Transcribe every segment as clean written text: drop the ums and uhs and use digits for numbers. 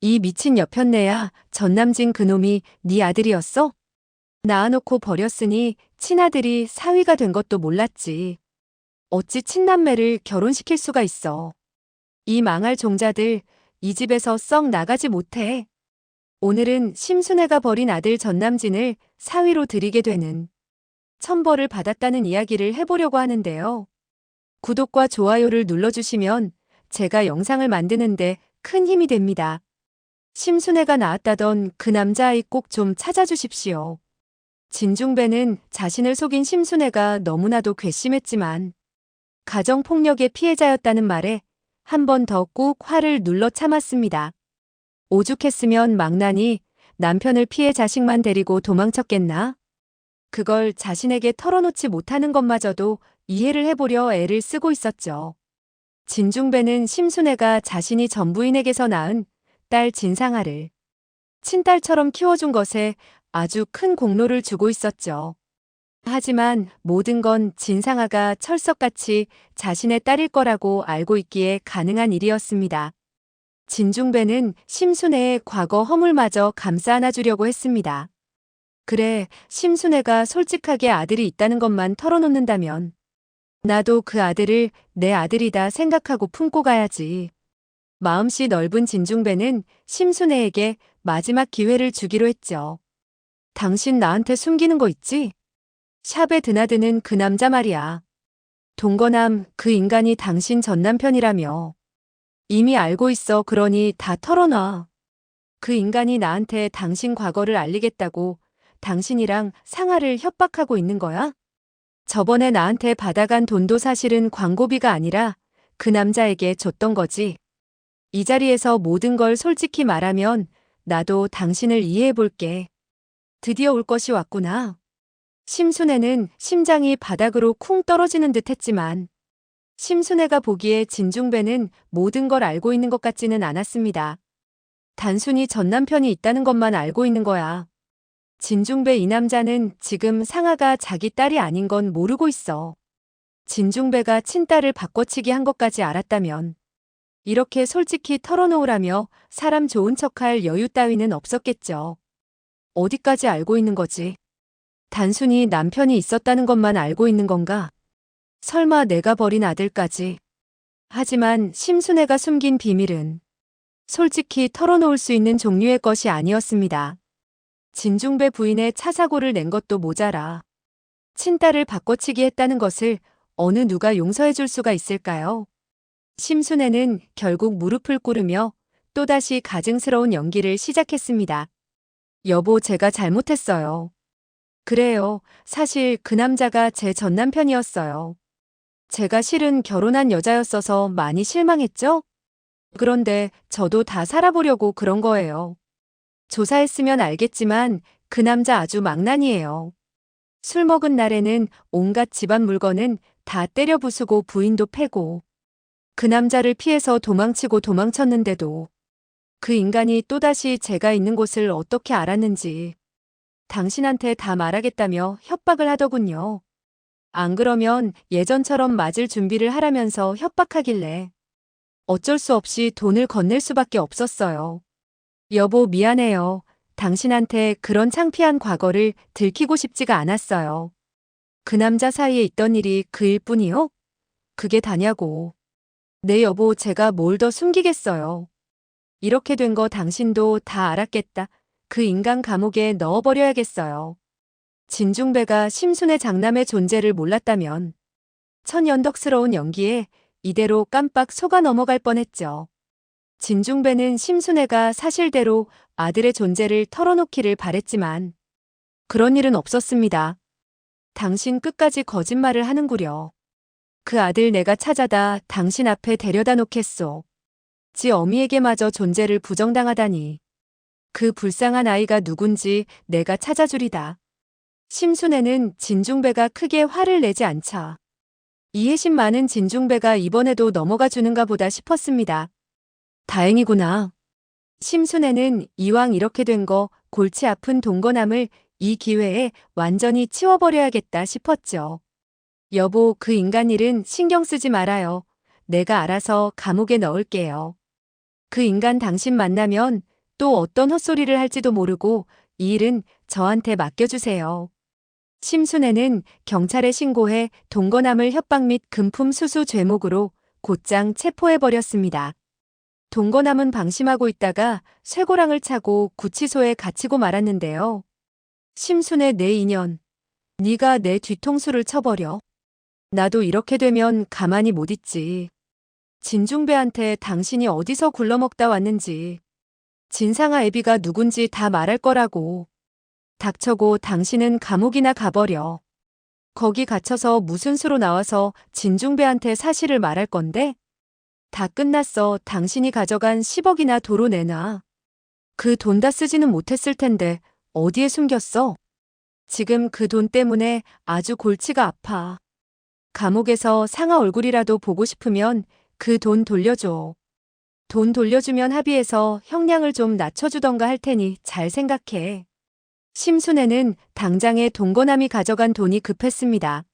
이 미친 여편네야, 전남진 그놈이 네 아들이었어? 낳아놓고 버렸으니 친아들이 사위가 된 것도 몰랐지. 어찌 친남매를 결혼시킬 수가 있어. 이 망할 종자들, 이 집에서 썩 나가지 못해. 오늘은 심순애가 버린 아들 전남진을 사위로 들이게 되는 천벌을 받았다는 이야기를 해보려고 하는데요. 구독과 좋아요를 눌러주시면 제가 영상을 만드는데 큰 힘이 됩니다. 심순애가 낳았다던 그 남자아이 꼭 좀 찾아주십시오. 진중배는 자신을 속인 심순애가 너무나도 괘씸했지만 가정폭력의 피해자였다는 말에 한 번 더 꾹 화를 눌러 참았습니다. 오죽했으면 망나니 남편을 피해 자식만 데리고 도망쳤겠나? 그걸 자신에게 털어놓지 못하는 것마저도 이해를 해보려 애를 쓰고 있었죠. 진중배는 심순애가 자신이 전부인에게서 낳은 딸 진상아를 친딸처럼 키워준 것에 아주 큰 공로를 주고 있었죠. 하지만 모든 건 진상아가 철석같이 자신의 딸일 거라고 알고 있기에 가능한 일이었습니다. 진중배는 심순애의 과거 허물마저 감싸 안아주려고 했습니다. 그래, 심순애가 솔직하게 아들이 있다는 것만 털어놓는다면 나도 그 아들을 내 아들이다 생각하고 품고 가야지. 마음씨 넓은 진중배는 심순애에게 마지막 기회를 주기로 했죠. 당신 나한테 숨기는 거 있지? 샵에 드나드는 그 남자 말이야. 동거남 그 인간이 당신 전 남편이라며. 이미 알고 있어. 그러니 다 털어놔. 그 인간이 나한테 당신 과거를 알리겠다고 당신이랑 상아를 협박하고 있는 거야? 저번에 나한테 받아간 돈도 사실은 광고비가 아니라 그 남자에게 줬던 거지. 이 자리에서 모든 걸 솔직히 말하면 나도 당신을 이해해 볼게. 드디어 올 것이 왔구나. 심순애는 심장이 바닥으로 쿵 떨어지는 듯 했지만 심순애가 보기에 진중배는 모든 걸 알고 있는 것 같지는 않았습니다. 단순히 전 남편이 있다는 것만 알고 있는 거야. 진중배 이 남자는 지금 상아가 자기 딸이 아닌 건 모르고 있어. 진중배가 친딸을 바꿔치기 한 것까지 알았다면 이렇게 솔직히 털어놓으라며 사람 좋은 척할 여유 따위는 없었겠죠. 어디까지 알고 있는 거지? 단순히 남편이 있었다는 것만 알고 있는 건가? 설마 내가 버린 아들까지. 하지만 심순애가 숨긴 비밀은 솔직히 털어놓을 수 있는 종류의 것이 아니었습니다. 진중배 부인의 차 사고를 낸 것도 모자라 친딸을 바꿔치기 했다는 것을 어느 누가 용서해 줄 수가 있을까요? 심순애는 결국 무릎을 꿇으며 또다시 가증스러운 연기를 시작했습니다. 여보, 제가 잘못했어요. 그래요. 사실 그 남자가 제 전 남편이었어요. 제가 실은 결혼한 여자였어서 많이 실망했죠? 그런데 저도 다 살아보려고 그런 거예요. 조사했으면 알겠지만 그 남자 아주 망나니예요. 술 먹은 날에는 온갖 집안 물건은 다 때려 부수고 부인도 패고 그 남자를 피해서 도망치고 도망쳤는데도 그 인간이 또다시 제가 있는 곳을 어떻게 알았는지 당신한테 다 말하겠다며 협박을 하더군요. 안 그러면 예전처럼 맞을 준비를 하라면서 협박하길래 어쩔 수 없이 돈을 건넬 수밖에 없었어요. 여보, 미안해요. 당신한테 그런 창피한 과거를 들키고 싶지가 않았어요. 그 남자 사이에 있던 일이 그 일뿐이요? 그게 다냐고. 네 여보, 제가 뭘 더 숨기겠어요. 이렇게 된 거 당신도 다 알았겠다. 그 인간 감옥에 넣어버려야겠어요. 진중배가 심순애 장남의 존재를 몰랐다면 천연덕스러운 연기에 이대로 깜빡 속아 넘어갈 뻔했죠. 진중배는 심순애가 사실대로 아들의 존재를 털어놓기를 바랬지만 그런 일은 없었습니다. 당신 끝까지 거짓말을 하는구려. 그 아들 내가 찾아다 당신 앞에 데려다 놓겠소. 지 어미에게마저 존재를 부정당하다니. 그 불쌍한 아이가 누군지 내가 찾아주리다. 심순애는 진중배가 크게 화를 내지 않자 이해심 많은 진중배가 이번에도 넘어가 주는가 보다 싶었습니다. 다행이구나. 심순애는 이왕 이렇게 된 거 골치 아픈 동거남을 이 기회에 완전히 치워버려야겠다 싶었죠. 여보, 그 인간 일은 신경 쓰지 말아요. 내가 알아서 감옥에 넣을게요. 그 인간 당신 만나면 또 어떤 헛소리를 할지도 모르고 이 일은 저한테 맡겨주세요. 심순애는 경찰에 신고해 동거남을 협박 및 금품 수수 죄목으로 곧장 체포해버렸습니다. 동거남은 방심하고 있다가 쇠고랑을 차고 구치소에 갇히고 말았는데요. 심순애 내 인연. 네가 내 뒤통수를 쳐버려. 나도 이렇게 되면 가만히 못 있지. 진중배한테 당신이 어디서 굴러먹다 왔는지, 진상아 애비가 누군지 다 말할 거라고. 닥쳐고 당신은 감옥이나 가버려. 거기 갇혀서 무슨 수로 나와서 진중배한테 사실을 말할 건데? 다 끝났어. 당신이 가져간 10억이나 도로 내놔. 그 돈 다 쓰지는 못했을 텐데 어디에 숨겼어? 지금 그 돈 때문에 아주 골치가 아파. 감옥에서 상아 얼굴이라도 보고 싶으면 그 돈 돌려줘. 돈 돌려주면 합의해서 형량을 좀 낮춰주던가 할 테니 잘 생각해. 심순애는 당장에 동거남이 가져간 돈이 급했습니다.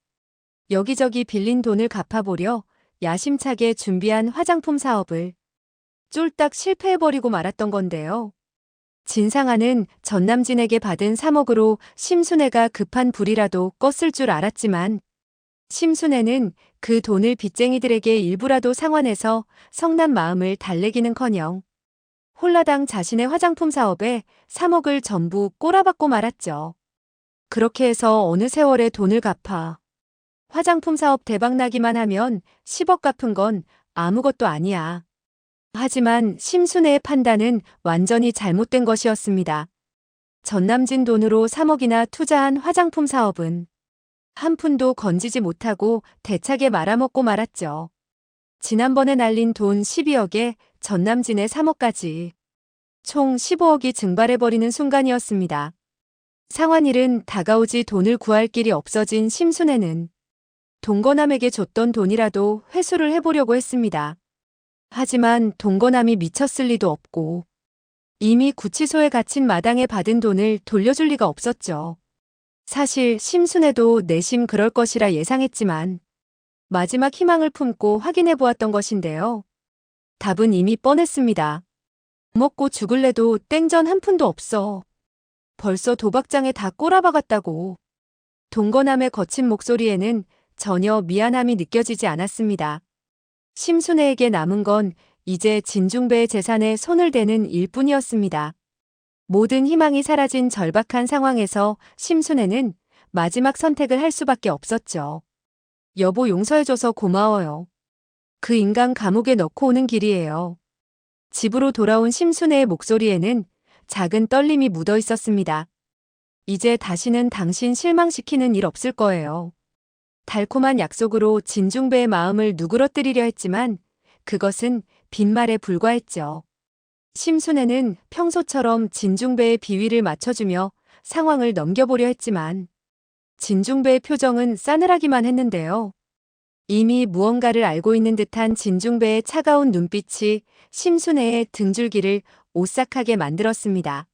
여기저기 빌린 돈을 갚아보려 야심차게 준비한 화장품 사업을 쫄딱 실패해버리고 말았던 건데요. 진상아는 전남진에게 받은 3억으로 심순애가 급한 불이라도 껐을 줄 알았지만 심순애는 그 돈을 빚쟁이들에게 일부라도 상환해서 성난 마음을 달래기는커녕 홀라당 자신의 화장품 사업에 3억을 전부 꼬라박고 말았죠. 그렇게 해서 어느 세월에 돈을 갚아. 화장품 사업 대박나기만 하면 10억 갚은 건 아무것도 아니야. 하지만 심순애의 판단은 완전히 잘못된 것이었습니다. 전남진 돈으로 3억이나 투자한 화장품 사업은 한 푼도 건지지 못하고 대차게 말아먹고 말았죠. 지난번에 날린 돈 12억에 전남진의 3억까지 총 15억이 증발해버리는 순간이었습니다. 상환일은 다가오지 돈을 구할 길이 없어진 심순애는 동거남에게 줬던 돈이라도 회수를 해보려고 했습니다. 하지만 동거남이 미쳤을 리도 없고 이미 구치소에 갇힌 마당에 받은 돈을 돌려줄 리가 없었죠. 사실 심순애도 내심 그럴 것이라 예상했지만 마지막 희망을 품고 확인해 보았던 것인데요. 답은 이미 뻔했습니다. 먹고 죽을래도 땡전 한 푼도 없어. 벌써 도박장에 다 꼬라박았다고. 동거남의 거친 목소리에는 전혀 미안함이 느껴지지 않았습니다. 심순애에게 남은 건 이제 진중배의 재산에 손을 대는 일뿐이었습니다. 모든 희망이 사라진 절박한 상황에서 심순애는 마지막 선택을 할 수밖에 없었죠. 여보 용서해줘서 고마워요. 그 인간 감옥에 넣고 오는 길이에요. 집으로 돌아온 심순애의 목소리에는 작은 떨림이 묻어 있었습니다. 이제 다시는 당신 실망시키는 일 없을 거예요. 달콤한 약속으로 진중배의 마음을 누그러뜨리려 했지만 그것은 빈말에 불과했죠. 심순애는 평소처럼 진중배의 비위를 맞춰주며 상황을 넘겨보려 했지만 진중배의 표정은 싸늘하기만 했는데요. 이미 무언가를 알고 있는 듯한 진중배의 차가운 눈빛이 심순애의 등줄기를 오싹하게 만들었습니다.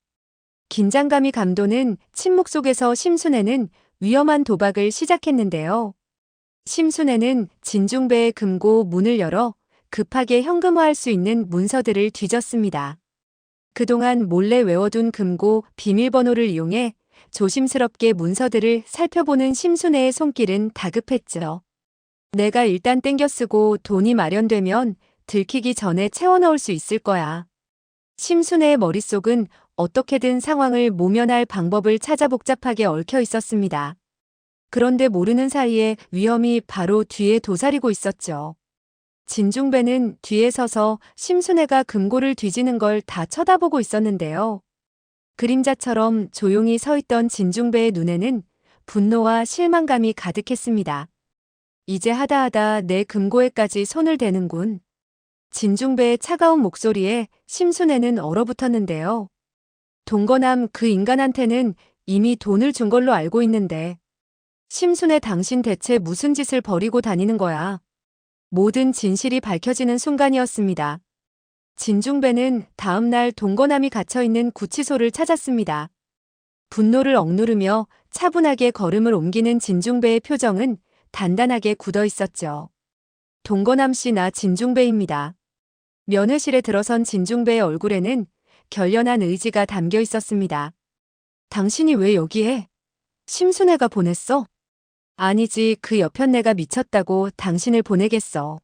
긴장감이 감도는 침묵 속에서 심순애는 위험한 도박을 시작했는데요. 심순애는 진중배의 금고 문을 열어 급하게 현금화할 수 있는 문서들을 뒤졌습니다. 그동안 몰래 외워둔 금고 비밀번호를 이용해 조심스럽게 문서들을 살펴보는 심순애의 손길은 다급했죠. 내가 일단 땡겨 쓰고 돈이 마련되면 들키기 전에 채워넣을 수 있을 거야. 심순애의 머릿속은 어떻게든 상황을 모면할 방법을 찾아 복잡하게 얽혀 있었습니다. 그런데 모르는 사이에 위험이 바로 뒤에 도사리고 있었죠. 진중배는 뒤에 서서 심순애가 금고를 뒤지는 걸 다 쳐다보고 있었는데요. 그림자처럼 조용히 서 있던 진중배의 눈에는 분노와 실망감이 가득했습니다. 이제 하다하다 내 금고에까지 손을 대는군. 진중배의 차가운 목소리에 심순애는 얼어붙었는데요. 동거남 그 인간한테는 이미 돈을 준 걸로 알고 있는데 심순애 당신 대체 무슨 짓을 벌이고 다니는 거야. 모든 진실이 밝혀지는 순간이었습니다. 진중배는 다음 날 동거남이 갇혀있는 구치소를 찾았습니다. 분노를 억누르며 차분하게 걸음을 옮기는 진중배의 표정은 단단하게 굳어 있었죠. 동거남 씨 나 진중배입니다. 면회실에 들어선 진중배의 얼굴에는 결연한 의지가 담겨 있었습니다. 당신이 왜 여기에? 심순애가 보냈어? 아니지, 그 여편네가 미쳤다고 당신을 보내겠어.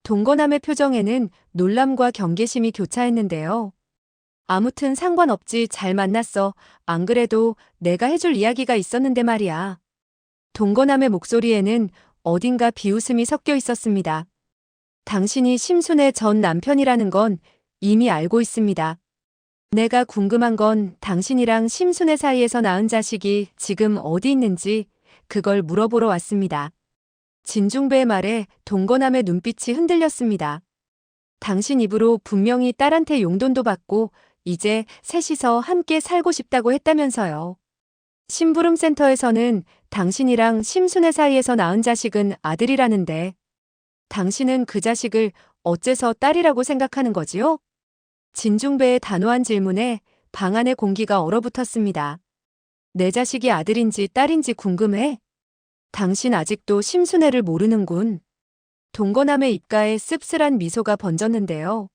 동거남의 표정에는 놀람과 경계심이 교차했는데요. 아무튼 상관없지, 잘 만났어. 안 그래도 내가 해줄 이야기가 있었는데 말이야. 동거남의 목소리에는 어딘가 비웃음이 섞여 있었습니다. 당신이 심순애 전 남편이라는 건 이미 알고 있습니다. 내가 궁금한 건 당신이랑 심순애 사이에서 낳은 자식이 지금 어디 있는지 그걸 물어보러 왔습니다. 진중배의 말에 동거남의 눈빛이 흔들렸습니다. 당신 입으로 분명히 딸한테 용돈도 받고 이제 셋이서 함께 살고 싶다고 했다면서요. 심부름센터에서는 당신이랑 심순애 사이에서 낳은 자식은 아들이라는데 당신은 그 자식을 어째서 딸이라고 생각하는 거지요? 진중배의 단호한 질문에 방 안의 공기가 얼어붙었습니다. 내 자식이 아들인지 딸인지 궁금해? 당신 아직도 심순애를 모르는군. 동거남의 입가에 씁쓸한 미소가 번졌는데요.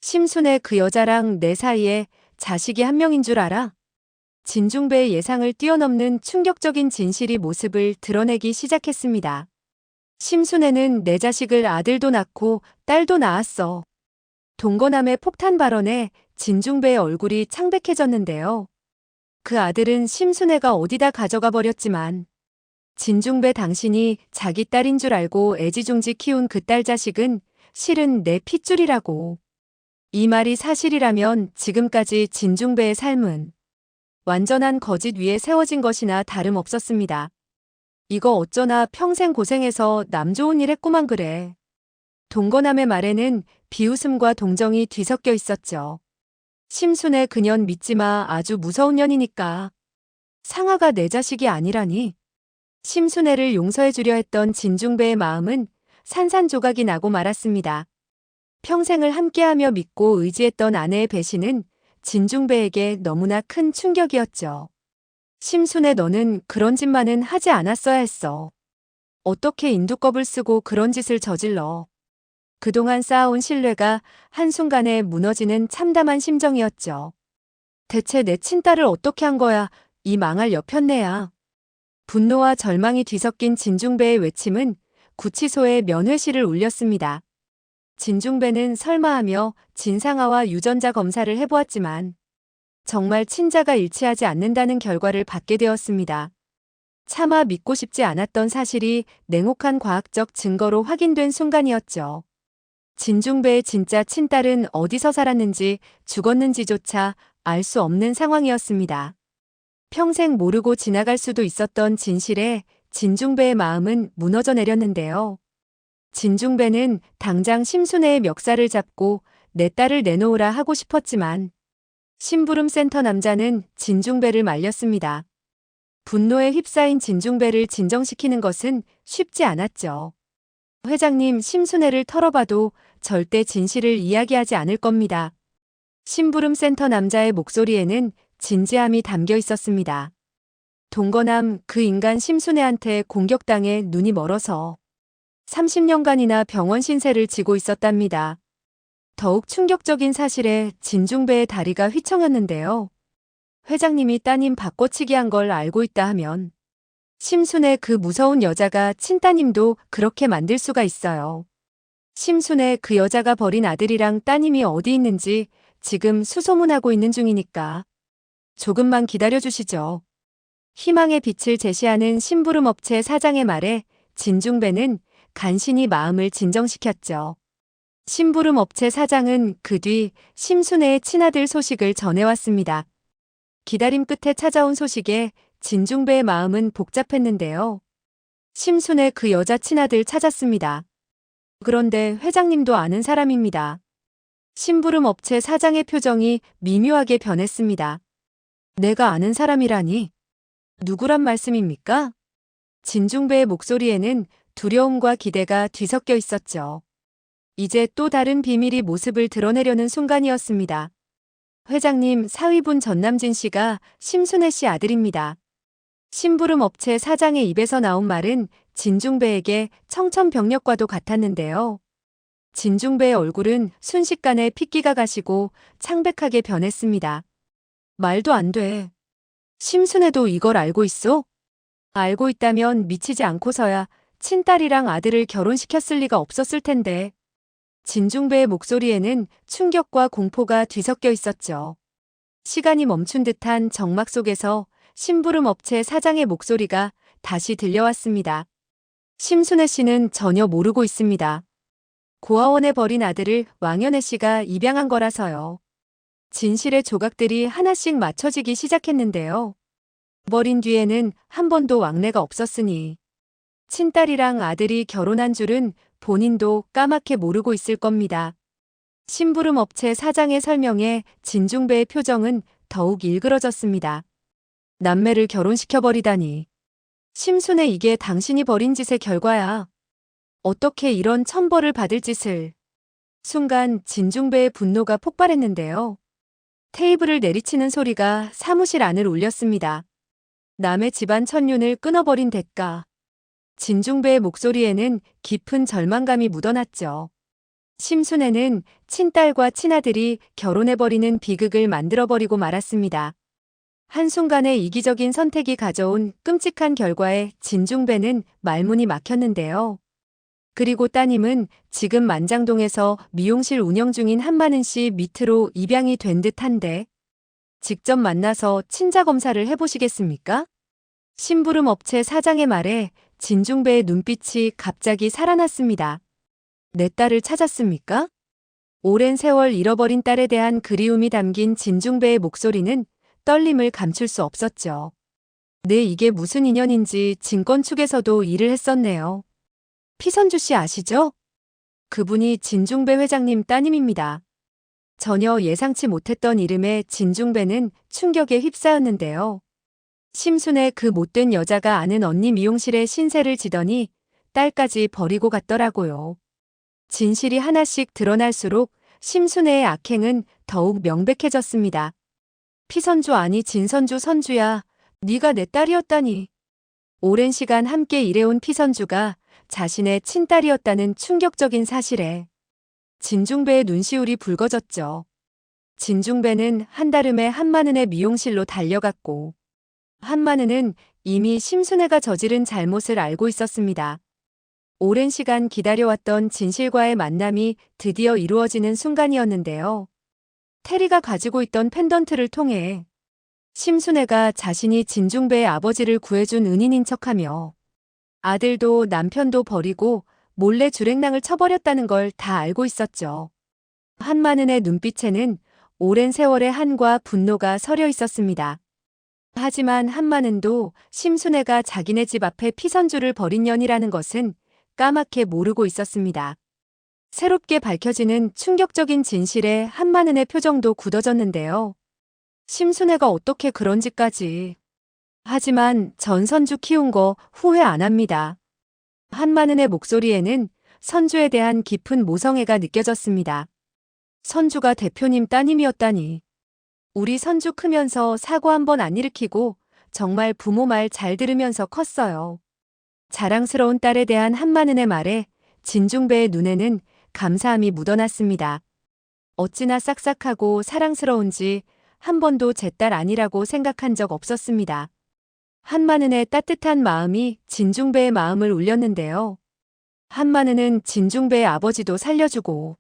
심순애 그 여자랑 내 사이에 자식이 한 명인 줄 알아? 진중배의 예상을 뛰어넘는 충격적인 진실이 모습을 드러내기 시작했습니다. 심순애는 내 자식을 아들도 낳고 딸도 낳았어. 동거남의 폭탄 발언에 진중배의 얼굴이 창백해졌는데요. 그 아들은 심순애가 어디다 가져가 버렸지만 진중배, 당신이 자기 딸인 줄 알고 애지중지 키운 그 딸 자식은 실은 내 핏줄이라고. 이 말이 사실이라면 지금까지 진중배의 삶은 완전한 거짓 위에 세워진 것이나 다름없었습니다. 이거 어쩌나 평생 고생해서 남 좋은 일 했구만 그래. 동거남의 말에는 비웃음과 동정이 뒤섞여 있었죠. 심순애 그년 믿지마, 아주 무서운 년이니까. 상아가 내 자식이 아니라니. 심순애를 용서해 주려 했던 진중배의 마음은 산산조각이 나고 말았습니다. 평생을 함께하며 믿고 의지했던 아내의 배신은 진중배에게 너무나 큰 충격이었죠. 심순애, 너는 그런 짓만은 하지 않았어야 했어. 어떻게 인두껍을 쓰고 그런 짓을 저질러. 그동안 쌓아온 신뢰가 한순간에 무너지는 참담한 심정이었죠. 대체 내 친딸을 어떻게 한 거야, 이 망할 여편네야. 분노와 절망이 뒤섞인 진중배의 외침은 구치소의 면회실을 울렸습니다. 진중배는 설마하며 진상아와 유전자 검사를 해보았지만 정말 친자가 일치하지 않는다는 결과를 받게 되었습니다. 차마 믿고 싶지 않았던 사실이 냉혹한 과학적 증거로 확인된 순간이었죠. 진중배의 진짜 친딸은 어디서 살았는지 죽었는지조차 알 수 없는 상황이었습니다. 평생 모르고 지나갈 수도 있었던 진실에 진중배의 마음은 무너져 내렸는데요. 진중배는 당장 심순애의 멱살을 잡고 내 딸을 내놓으라 하고 싶었지만 심부름센터 남자는 진중배를 말렸습니다. 분노에 휩싸인 진중배를 진정시키는 것은 쉽지 않았죠. 회장님, 심순애를 털어봐도 절대 진실을 이야기하지 않을 겁니다. 심부름센터 남자의 목소리에는 진지함이 담겨 있었습니다. 동거남, 그 인간 심순애한테 공격당해 눈이 멀어서 30년간이나 병원 신세를 지고 있었답니다. 더욱 충격적인 사실에 진중배의 다리가 휘청였는데요. 회장님이 따님 바꿔치기 한 걸 알고 있다 하면 심순애, 그 무서운 여자가 친따님도 그렇게 만들 수가 있어요. 심순애, 그 여자가 버린 아들이랑 따님이 어디 있는지 지금 수소문하고 있는 중이니까 조금만 기다려주시죠. 희망의 빛을 제시하는 심부름업체 사장의 말에 진중배는 간신히 마음을 진정시켰죠. 심부름업체 사장은 그 뒤 심순애의 친아들 소식을 전해왔습니다. 기다림 끝에 찾아온 소식에 진중배의 마음은 복잡했는데요. 심순애, 그 여자 친아들 찾았습니다. 그런데 회장님도 아는 사람입니다. 심부름업체 사장의 표정이 미묘하게 변했습니다. 내가 아는 사람이라니? 누구란 말씀입니까? 진중배의 목소리에는 두려움과 기대가 뒤섞여 있었죠. 이제 또 다른 비밀이 모습을 드러내려는 순간이었습니다. 회장님, 사위분 전남진 씨가 심순애 씨 아들입니다. 심부름업체 사장의 입에서 나온 말은 진중배에게 청천벽력과도 같았는데요. 진중배의 얼굴은 순식간에 핏기가 가시고 창백하게 변했습니다. 말도 안 돼. 심순애도 이걸 알고 있어? 알고 있다면 미치지 않고서야 친딸이랑 아들을 결혼시켰을 리가 없었을 텐데. 진중배의 목소리에는 충격과 공포가 뒤섞여 있었죠. 시간이 멈춘 듯한 정막 속에서 심부름 업체 사장의 목소리가 다시 들려왔습니다. 심순애 씨는 전혀 모르고 있습니다. 고아원에 버린 아들을 왕연애 씨가 입양한 거라서요. 진실의 조각들이 하나씩 맞춰지기 시작했는데요. 버린 뒤에는 한 번도 왕래가 없었으니 친딸이랑 아들이 결혼한 줄은 본인도 까맣게 모르고 있을 겁니다. 심부름 업체 사장의 설명에 진중배의 표정은 더욱 일그러졌습니다. 남매를 결혼시켜버리다니. 심순애, 이게 당신이 벌인 짓의 결과야. 어떻게 이런 천벌을 받을 짓을. 순간 진중배의 분노가 폭발했는데요. 테이블을 내리치는 소리가 사무실 안을 울렸습니다. 남의 집안 천륜을 끊어버린 대가. 진중배의 목소리에는 깊은 절망감이 묻어났죠. 심순애는 친딸과 친아들이 결혼해버리는 비극을 만들어버리고 말았습니다. 한순간의 이기적인 선택이 가져온 끔찍한 결과에 진중배는 말문이 막혔는데요. 그리고 따님은 지금 만장동에서 미용실 운영 중인 한마는 씨 밑으로 입양이 된 듯한데 직접 만나서 친자 검사를 해보시겠습니까? 심부름 업체 사장의 말에 진중배의 눈빛이 갑자기 살아났습니다. 내 딸을 찾았습니까? 오랜 세월 잃어버린 딸에 대한 그리움이 담긴 진중배의 목소리는 떨림을 감출 수 없었죠. 네, 이게 무슨 인연인지 증권 측에서도 일을 했었네요. 피선주 씨 아시죠? 그분이 진중배 회장님 따님입니다. 전혀 예상치 못했던 이름에 진중배는 충격에 휩싸였는데요. 심순애, 그 못된 여자가 아는 언니 미용실에 신세를 지더니 딸까지 버리고 갔더라고요. 진실이 하나씩 드러날수록 심순애의 악행은 더욱 명백해졌습니다. 피선주 아니 진선주, 선주야. 네가 내 딸이었다니. 오랜 시간 함께 일해온 피선주가 자신의 친딸이었다는 충격적인 사실에 진중배의 눈시울이 붉어졌죠. 진중배는 한달음에 한마는의 미용실로 달려갔고 한마는은 이미 심순애가 저지른 잘못을 알고 있었습니다. 오랜 시간 기다려왔던 진실과의 만남이 드디어 이루어지는 순간이었는데요. 테리가 가지고 있던 펜던트를 통해 심순애가 자신이 진중배의 아버지를 구해준 은인인 척하며 아들도 남편도 버리고 몰래 주랭랑을 쳐버렸다는 걸 다 알고 있었죠. 한마는의 눈빛에는 오랜 세월의 한과 분노가 서려 있었습니다. 하지만 한마는도 심순애가 자기네 집 앞에 피선주를 버린 년이라는 것은 까맣게 모르고 있었습니다. 새롭게 밝혀지는 충격적인 진실에 한마는의 표정도 굳어졌는데요. 심순애가 어떻게 그런 짓까지. 하지만 전선주 키운 거 후회 안 합니다. 한마는의 목소리에는 선주에 대한 깊은 모성애가 느껴졌습니다. 선주가 대표님 따님이었다니. 우리 선주 크면서 사고 한 번 안 일으키고 정말 부모 말 잘 들으면서 컸어요. 자랑스러운 딸에 대한 한마는의 말에 진중배의 눈에는 감사함이 묻어났습니다. 어찌나 싹싹하고 사랑스러운지 한 번도 제 딸 아니라고 생각한 적 없었습니다. 한마는의 따뜻한 마음이 진중배의 마음을 울렸는데요. 한마는은 진중배의 아버지도 살려주고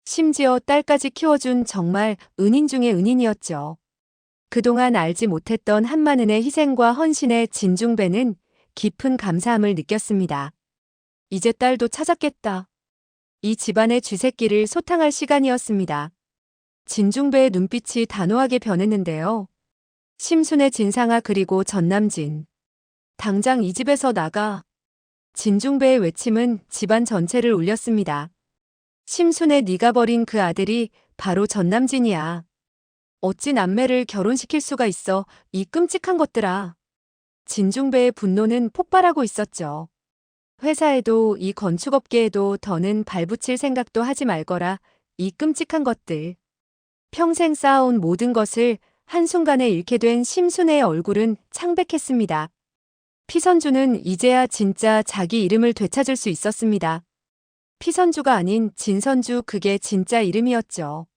심지어 딸까지 키워준 정말 은인 중의 은인이었죠. 그동안 알지 못했던 한마는의 희생과 헌신에 진중배는 깊은 감사함을 느꼈습니다. 이제 딸도 찾았겠다. 이 집안의 쥐새끼를 소탕할 시간이었습니다. 진중배의 눈빛이 단호하게 변했는데요. 심순애, 진상아, 그리고 전남진. 당장 이 집에서 나가. 진중배의 외침은 집안 전체를 울렸습니다. 심순애, 네가 버린 그 아들이 바로 전남진이야. 어찌 남매를 결혼시킬 수가 있어, 이 끔찍한 것들아. 진중배의 분노는 폭발하고 있었죠. 회사에도 이 건축업계에도 더는 발붙일 생각도 하지 말거라, 이 끔찍한 것들. 평생 쌓아온 모든 것을 한순간에 잃게 된 심순애의 얼굴은 창백했습니다. 피선주는 이제야 진짜 자기 이름을 되찾을 수 있었습니다. 피선주가 아닌 진선주, 그게 진짜 이름이었죠.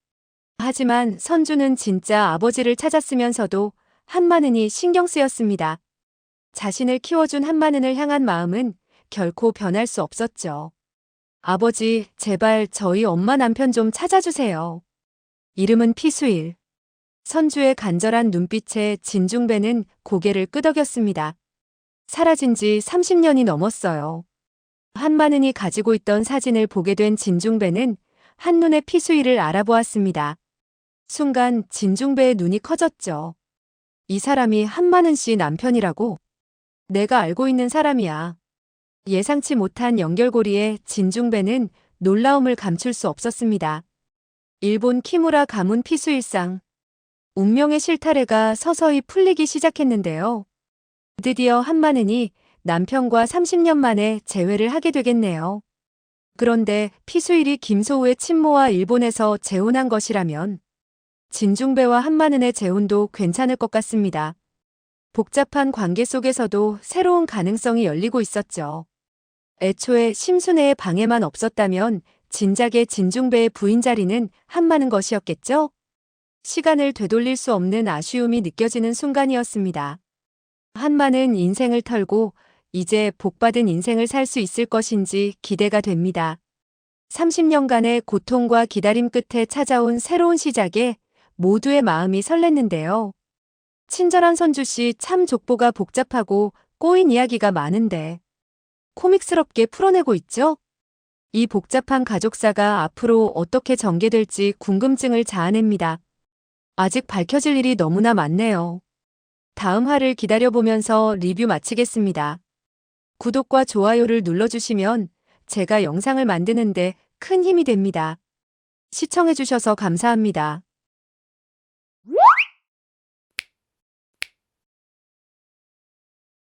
하지만 선주는 진짜 아버지를 찾았으면서도 한마는이 신경 쓰였습니다. 자신을 키워준 한마는을 향한 마음은 결코 변할 수 없었죠. 아버지, 제발 저희 엄마 남편 좀 찾아주세요. 이름은 피수일. 선주의 간절한 눈빛에 진중배는 고개를 끄덕였습니다. 사라진 지 30년이 넘었어요. 한마는이 가지고 있던 사진을 보게 된 진중배는 한눈에 피수일을 알아보았습니다. 순간 진중배의 눈이 커졌죠. 이 사람이 한마는 씨 남편이라고? 내가 알고 있는 사람이야. 예상치 못한 연결고리에 진중배는 놀라움을 감출 수 없었습니다. 일본 키무라 가문 피수일상. 운명의 실타래가 서서히 풀리기 시작했는데요. 드디어 한마는이 남편과 30년 만에 재회를 하게 되겠네요. 그런데 피수일이 김소우의 친모와 일본에서 재혼한 것이라면 진중배와 한마는의 재혼도 괜찮을 것 같습니다. 복잡한 관계 속에서도 새로운 가능성이 열리고 있었죠. 애초에 심순애의 방해만 없었다면 진작에 진중배의 부인 자리는 한마는 것이었겠죠? 시간을 되돌릴 수 없는 아쉬움이 느껴지는 순간이었습니다. 한마는 인생을 털고 이제 복받은 인생을 살 수 있을 것인지 기대가 됩니다. 30년간의 고통과 기다림 끝에 찾아온 새로운 시작에 모두의 마음이 설렜는데요. 친절한 선주씨, 참 족보가 복잡하고 꼬인 이야기가 많은데 코믹스럽게 풀어내고 있죠? 이 복잡한 가족사가 앞으로 어떻게 전개될지 궁금증을 자아냅니다. 아직 밝혀질 일이 너무나 많네요. 다음 화를 기다려보면서 리뷰 마치겠습니다. 구독과 좋아요를 눌러주시면 제가 영상을 만드는데 큰 힘이 됩니다. 시청해주셔서 감사합니다.